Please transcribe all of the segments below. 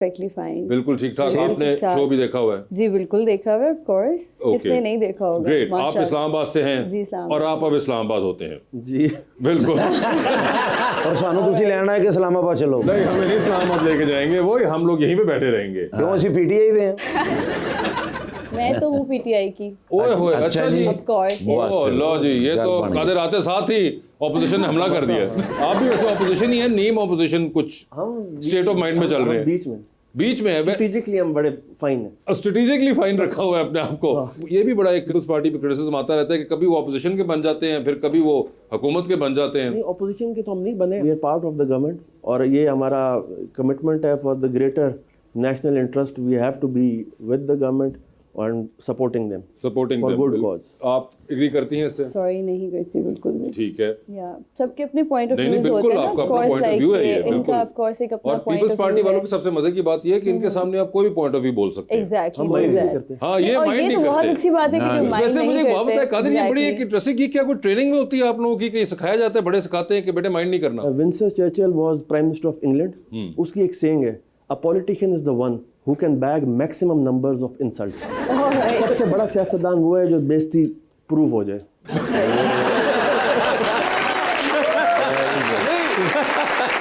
perfectly fine. बिल्कुल ठीक ठाक। आपने ठीक-ठाक। शो भी देखा हुआ है? जी बिल्कुल देखा हुआ है, ऑफ कोर्स। Okay. किसने नहीं देखा होगा? ग्रेट। आप माशाल्लाह। इस्लामाबाद से हैं जी, इस्लामाबाद और आप अब इस्लामाबाद होते हैं। जी बिल्कुल। और सानू तुसी लेना है कि इस्लामाबाद चलो? नहीं, हमें नहीं इस्लामाबाद लेके जाएंगे, वो हम लोग यहीं पे बैठे रहेंगे। क्यों ਅਸੀਂ पीटीआई ਦੇ हैं? मैं तो हूँ पीटीआई की। ओए होए, अच्छा जी। Of course. ओ लो जी, ये तो कादिर आते साथ ही ऑपोजिशन ने हमला कर दिया। आप भी वैसे ऑपोजिशन ही है, नीम ऑपोजिशन कुछ स्टेट ऑफ माइंड में चल रहे हैं। बीच में है। स्ट्रेटेजिकली हम बड़े फाइन हैं। स्ट्रेटेजिकली फाइन रखा हुआ है अपने आप को। ये भी बड़ा एक पीपल्स पार्टी पे क्रिटिसिज्म आता रहता है कि कभी वो ऑपोजिशन के बन जाते हैं, फिर कभी वो हुकूमत के बन जाते हैं। नहीं, ऑपोजिशन के तो हम नहीं बने, we are part of the government और ये हमारा कमिटमेंट है for the greater national interest. We have to be with the government and supporting them for good cause. आप एग्री करती हैं इससे? सॉरी नहीं करती बिल्कुल भी। ठीक है। या सबके अपने पॉइंट ऑफ नहीं व्यूज होते बिल्कुल, हैं ना। आपका अपना पॉइंट ऑफ व्यू है ये, इनका ऑफ कोर्स एक अपना और point peoples of party view वालों है। की सबसे मजे की बात ये है कि इनके सामने आप कोई भी पॉइंट ऑफ व्यू बोल सकते हैं। एग्जैक्टली। हम माइंड नहीं करते। हाँ, ये माइंड नहीं तो बहुत करते। अच्छी बात है कि जो माइंड वैसे नहीं मुझे एक बात बताया, कादिर ये बड़ी करते। एक इंटरेस्टिंग की क्या कोई ट्रेनिंग में होती है आप लोगों की कि सिखाया जाता है, बड़े सिखाते हैं कि बेटे माइंड नहीं करना? Winston Churchill was prime minister of England. उसकी एक सेइंग है, a politician is the one who can bag maximum numbers of insults. सबसे बड़ा सियासतदान वो है जो बेइज्जती प्रूव हो जाए।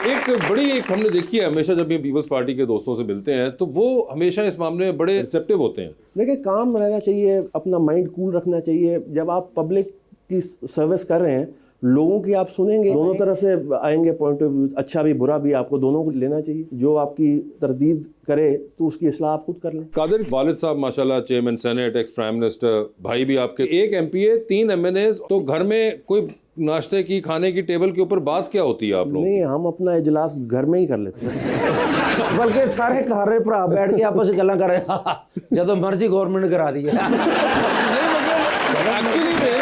एक बड़ी एक हमने देखी है हमेशा जब ये पीपल्स पार्टी के दोस्तों से मिलते हैं तो वो हमेशा इस मामले में बड़े रिसेप्टिव होते हैं। देखिए, काम रहना चाहिए, अपना माइंड कूल रखना चाहिए। जब आप पब्लिक की सर्विस कर रहे हैं, लोगों की आप सुनेंगे, दोनों तरफ से आएंगे पॉइंट ऑफ व्यू, अच्छा भी बुरा भी, आपको दोनों को लेना चाहिए। जो आपकी तरदीद करे तो उसकी इस्लाह आप खुद कर लें। कादिर, वालिद साहब माशाल्लाह chairman senate, ex prime minister, भाई भी आपके, एक एमपीए, 3 एमएनएज, तो घर में कोई नाश्ते की खाने की टेबल के ऊपर बात क्या होती है आप लोग? नहीं, हम अपना इजलास घर में ही कर लेते हैं। बल्कि सारे घरे भरा बैठ के आपस में गल्लां कर रहे हैं जब मर्जी गवर्नमेंट करा दी है। एक्चुअली में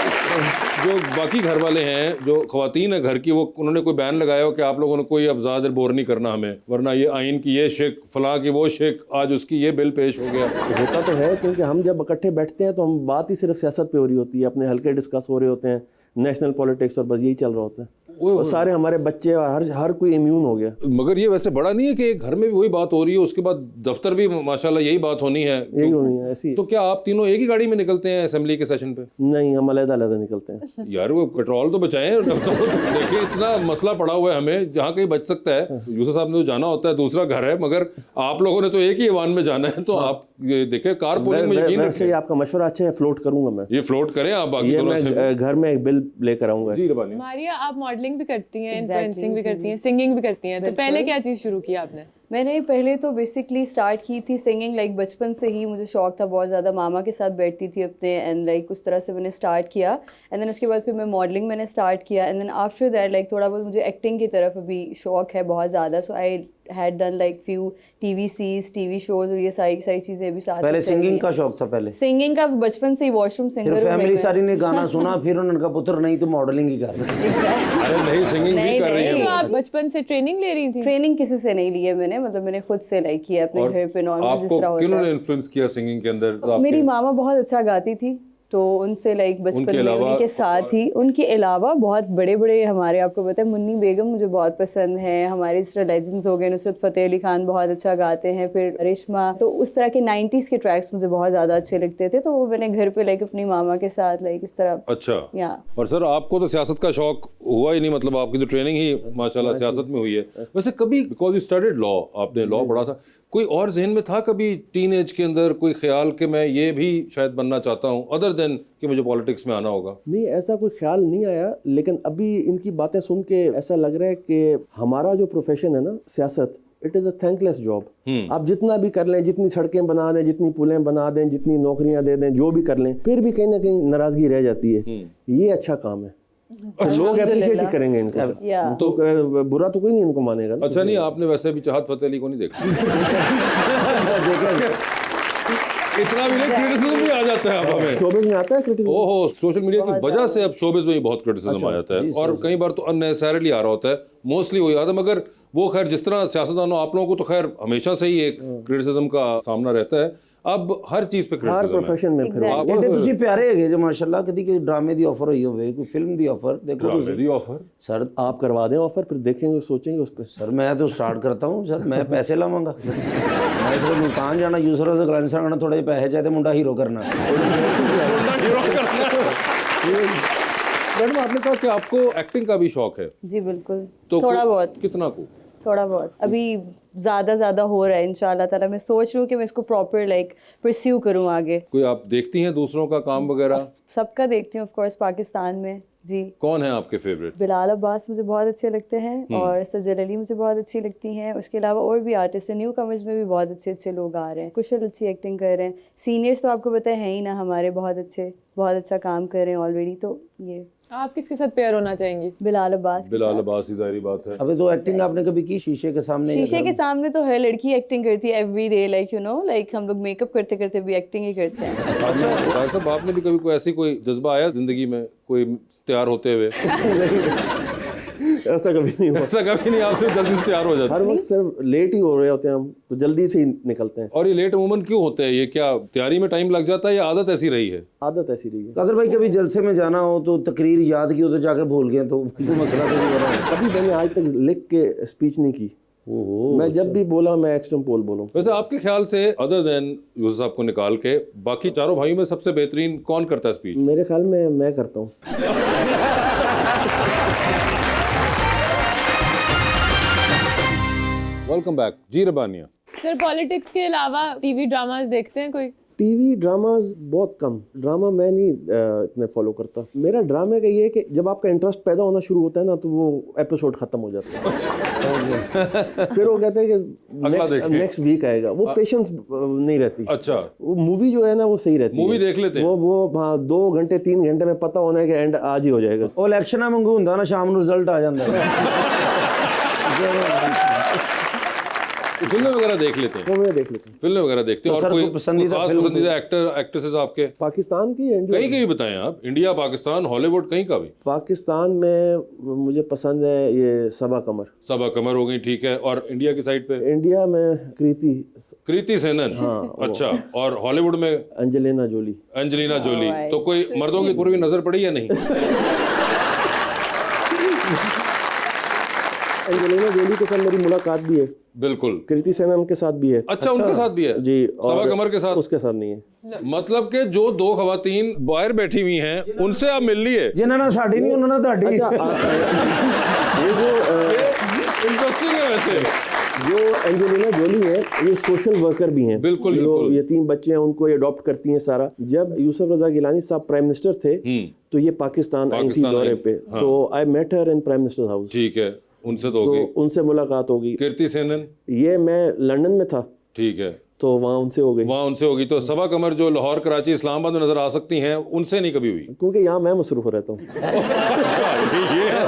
जो बाकी घर वाले हैं, जो ख्वातीन है घर की, वो उन्होंने कोई बैन लगाया हो कि आप लोगों ने कोई अब ज़्यादा देर बोर नहीं करना हमें, वरना ये आइन की ये शेख, फलां की वो शेख, आज उसकी ये बिल पेश हो गया। होता तो है, क्योंकि हम जब इकट्ठे बैठते हैं तो हम बात ही सिर्फ सियासत पे हो रही होती है, अपने हल्के डिस्कस हो रहे होते हैं, नेशनल पॉलिटिक्स, और बस यही चल रहा होता है। और सारे हमारे बच्चे और हर कोई इम्यून हो गया। मगर ये वैसे बड़ा नहीं है कि घर में भी वही बात हो रही है, उसके बाद दफ्तर भी माशाल्लाह यही बात होनी है, यही होनी है ऐसी। तो क्या आप तीनों एक ही गाड़ी में निकलते हैं असेंबली के सेशन पे? नहीं, हम अलग-अलग निकलते हैं। यार वो पेट्रोल तो बचाएं। देखिए इतना मसला पड़ा हुआ है हमें, जहाँ कहीं बच सकता है। यूसुफ साहब ने तो जाना होता है, दूसरा घर है, मगर आप लोगों ने तो एक ही वाहन में जाना है, तो आप ये देखिए कार पूलिंग में यकीन वैसे ही आपका मशवरा अच्छा है, फ्लोट करूंगा मैं। ये फ्लोट करें आप बाकी ये दोनों मैं से। घर में एक बिल लेकर आऊंगा। जी रबानी। मारिया, आप मॉडलिंग भी करती हैं, इन्फ्लुएंसिंग भी करती हैं, सिंगिंग भी करती हैं, तो पहले क्या चीज़ शुरू की आपने? मैंने पहले तो बेसिकली स्टार्ट की थी सिंगिंग, लाइक बचपन से ही मुझे शौक था बहुत ज़्यादा, मामा के साथ बैठती थी अपने, एंड लाइक उस तरह से मैंने स्टार्ट किया। एंड देन उसके बाद फिर मैं मॉडलिंग मैंने स्टार्ट किया, and then after that like थोड़ा बहुत मुझे एक्टिंग की तरफ अभी शौक है बहुत ज़्यादा। So I had done like few TV shows, और ये सारी चीज़ें भी साथ। पहले सिंगिंग का शौक था? पहले सिंगिंग का बचपन से ही, वॉशरूम सिंगर। फिर फैमिली सारी ने गाना सुना, फिर उन्होंने कहा पुत्र नहीं तो मॉडलिंग ही कर। अरे नहीं, सिंगिंग भी कर रही है। तो आप बचपन से ट्रेनिंग ले रही थी? ट्रेनिंग किसी से नहीं ली है मैंने, मतलब मैंने खुद से लाइक किया अपने घर पे नॉर्मल जिस तरह होता है। किन्होंने इन्फ्लुएंस किया सिंगिंग के अंदर? मेरी मामा बहुत अच्छा गाती थी, तो उनसे लाइक बचपन में उन्हीं के साथ ही। उनके अलावा बहुत बड़े बड़े हमारे, आपको पता है मुन्नी बेगम मुझे बहुत पसंद है, हमारे इस तरह लेजेंड्स हो गए, नुसरत फतेह अली खान बहुत अच्छा गाते हैं, फिर रेशमा, तो उस तरह के 90s के ट्रैक्स मुझे बहुत ज़्यादा अच्छे लगते थे, तो वो मैंने घर पे लाइक अपनी मामा के साथ लाइक इस तरह। अच्छा। या और सर आपको तो सियासत का शौक हुआ ही नहीं, मतलब आपकी तो ट्रेनिंग ही माशाल्लाह सियासत में हुई है। वैसे कभी, बिकॉज यू स्टडीड लॉ, आपने लॉ पढ़ा था, कोई और जहन में था कभी टीन एज के अंदर कोई ख्याल कि मैं ये भी शायद बनना चाहता हूँ, अदर देन कि मुझे पॉलिटिक्स में आना होगा? नहीं, ऐसा कोई ख्याल नहीं आया, लेकिन अभी इनकी बातें सुन के ऐसा लग रहा है कि हमारा जो प्रोफेशन है ना, सियासत, it is a thankless job. आप जितना भी कर लें, जितनी सड़कें बना दें, जितनी पुलें बना दें, जितनी नौकरियां दे दें, जो भी कर लें, फिर भी कहीं ना कहीं नाराजगी रह जाती है। ये अच्छा काम है, तो लोग अप्रिशिएट ही करेंगे इनको, तो बुरा तो कोई नहीं इनको मानेगा। अच्छा, नहीं आपने वैसे भी चाहत फतेह अली को नहीं देखा? इतना भी क्रिटिसिज्म भी आ जाता है अब हमें। शोबिज में आता है क्रिटिसिज्म? ओहो, सोशल मीडिया की वजह से अब शोबिज में भी बहुत क्रिटिसिज्म आ जाता है, और कई बार तो अननेसेसरीली आ रहा होता है, मोस्टली वही आता है। मगर वो खैर जिस तरह सियासतदानों, आप लोगों को तो खैर हमेशा से ही एक क्रिटिसिज्म का सामना रहता है। अब हर चीज पे हर criticism है। प्रोफेशन में फिर Exactly. एडे ਤੁਸੀਂ ਪਿਆਰੇ ਹੈਗੇ ਜੇ ਮਾਸ਼ਾਅੱਲਾ ਕਦੀ ਕੋਈ ਡਰਾਮੇ ਦੀ ਆਫਰ ਹੋਈ ਹੋਵੇ ਕੋਈ ਫਿਲਮ ਦੀ ਆਫਰ देखो ड्रामे दी ऑफर सर आप करवा दें ऑफर, फिर देखेंगे सोचेंगे उस पर। सर मैं तो स्टार्ट करता हूँ सर मैं पैसे लावांगा मैं सिर्फ मुल्तान जाना यूसर से ग्रांसर करना थोड़े पैसे चाहिए मुंडा हीरो करना मैडम आपने कहा कि आपको एक्टिंग का भी शौक है, जी बिल्कुल, तो थोड़ा बहुत, कितना को? थोड़ा बहुत। अभी ज़्यादा हो रहा है इंशाल्लाह ताला। मैं सोच रही हूँ कि मैं इसको प्रॉपर लाइक परस्यू करूँ आगे। कोई आप देखती हैं दूसरों का काम वगैरह? सबका देखती हूँ ऑफ कोर्स पाकिस्तान में। जी, कौन है आपके फेवरेट? बिलाल अब्बास मुझे बहुत अच्छे लगते हैं और सजल अली मुझे बहुत अच्छी लगती हैं। उसके अलावा और भी आर्टिस्ट हैं, न्यू कमर्स में भी बहुत अच्छे अच्छे लोग आ रहे हैं। कुशल अच्छी एक्टिंग कर रहे हैं। सीनियर्स तो आपको पता है ही ना हमारे, बहुत अच्छा काम कर रहे हैं ऑलरेडी। तो ये आप किसके साथ पेयर होना चाहेंगी? बिलाल अब्बास के बिलाल साथ। अब्बास, जाहिर बात है। अबे तो एक्टिंग आपने कभी की शीशे के सामने शीशे के सामने तो हर लड़की एक्टिंग करती है every day, like you know, like हम लोग मेकअप करते करते भी एक्टिंग ही करते हैं। अच्छा ताहिर साहब, आपने भी कभी कोई ऐसी कोई जज्बा आया जिंदगी में कोई तैयार होते हुए? ऐसा कभी नहीं हुआ। ऐसा कभी नहीं, आप सिर्फ जल्दी से तैयार हो जाते हर वक्त सिर्फ लेट ही हो रहे होते हैं हम, तो जल्दी से ही निकलते हैं। और ये लेट अमूमन क्यों होते हैं? ये क्या तैयारी में टाइम लग जाता है या आदत ऐसी रही है? आदत ऐसी रही है। कादर भाई कभी जलसे में जाना हो तो तकरीर याद की हो तो जाके भूल गए तो मसला तो नहीं बना कभी मैंने आज तक लिख के स्पीच नहीं की। मैं जब भी बोला मैं एक्सटेम्पोर बोलूँ। वैसे आपके ख्याल से अदर देन यूसुफ साहब को निकाल के बाकी चारों भाइयों में सबसे बेहतरीन कौन करता है स्पीच? मेरे ख्याल में मैं करता हूँ। वेलकम बैक जी रबानिया। सर पॉलिटिक्स के अलावा टीवी ड्रामास देखते हैं कोई? टीवी ड्रामाज बहुत कम। ड्रामा मैं नहीं इतने फॉलो करता। मेरा ड्रामे का ये है कि जब आपका इंटरेस्ट पैदा होना शुरू होता है ना तो वो एपिसोड खत्म हो जाता है। फिर वो कहते हैं कि नेक्स्ट वीक आएगा। वो पेशेंस नहीं रहती। अच्छा, वो मूवी जो है ना वो सही रहती है। मूवी देख लेते हैं वो हाँ 2 घंटे 3 घंटे में पता होना है कि एंड आज ही हो जाएगा। ਉਹ ਇਲੈਕਸ਼ਨਾਂ ਵਾਂਗੂ ਹੁੰਦਾ ਨਾ ਸ਼ਾਮ ਨੂੰ ਰਿਜ਼ਲਟ ਆ ਜਾਂਦਾ फिल्में वगैरह देख लेते हैं? वो मैं देख लेता हूँ। फिल्में वगैरह देखते हैं। तो और सर, कोई कोई पसंदीदा खास फिल्म पसंदीदा एक्टर एक्ट्रेसेस आपके? पाकिस्तान की इंडिया? कहीं भी बताएं आप, इंडिया, पाकिस्तान, हॉलीवुड, कहीं का भी। पाकिस्तान में मुझे पसंद है ये सबा कमर। सबा कमर हो गई, ठीक है। और इंडिया की साइड पे? इंडिया में कृति सेनन। अच्छा, और हॉलीवुड में? Angelina Jolie. Angelina Jolie. तो कोई मर्दों की पूर्वी नजर पड़ी या नहीं? एंजेलिना जोली के साथ मेरी मुलाकात भी है। बिल्कुल। कृति सेनन के साथ भी है। अच्छा, उनके साथ भी है जी। सबा कमर के साथ? उसके साथ नहीं है। मतलब कि जो 2 खवातीन बाहर बैठी हुई हैं उनसे आप मिल लिए? ਜਿਨ੍ਹਾਂ ਨਾਲ ਸਾਡੀ ਨਹੀਂ ਉਹਨਾਂ ਨਾਲ ਤੁਹਾਡੀ अच्छा ये जो इंटरेस्टिंग है वैसे। जो एंजेलिना जोली है ये सोशल वर्कर भी हैं। बिल्कुल, जो बिल्कुल। यतीम बच्चे हैं उनको ये अडॉप्ट करती हैं सारा। जब यूसुफ रजा गिलानी साहब प्राइम मिनिस्टर थे तो ये पाकिस्तान आई थी पाकिस्तान दौरे आई, पे। तो I met her in prime minister house. ठीक है, उनसे तो हो तो गई। उनसे मुलाकात होगी। कीर्ति सेनन? ये मैं लंदन में था, ठीक है, तो वहाँ उनसे हो गई। वहाँ उनसे होगी। तो सबा कमर जो लाहौर, कराची, इस्लामाबाद में नजर आ सकती हैं, उनसे नहीं कभी हुई? क्योंकि यहाँ मैं मसरूफ रहता हूँ। अच्छा, ये है।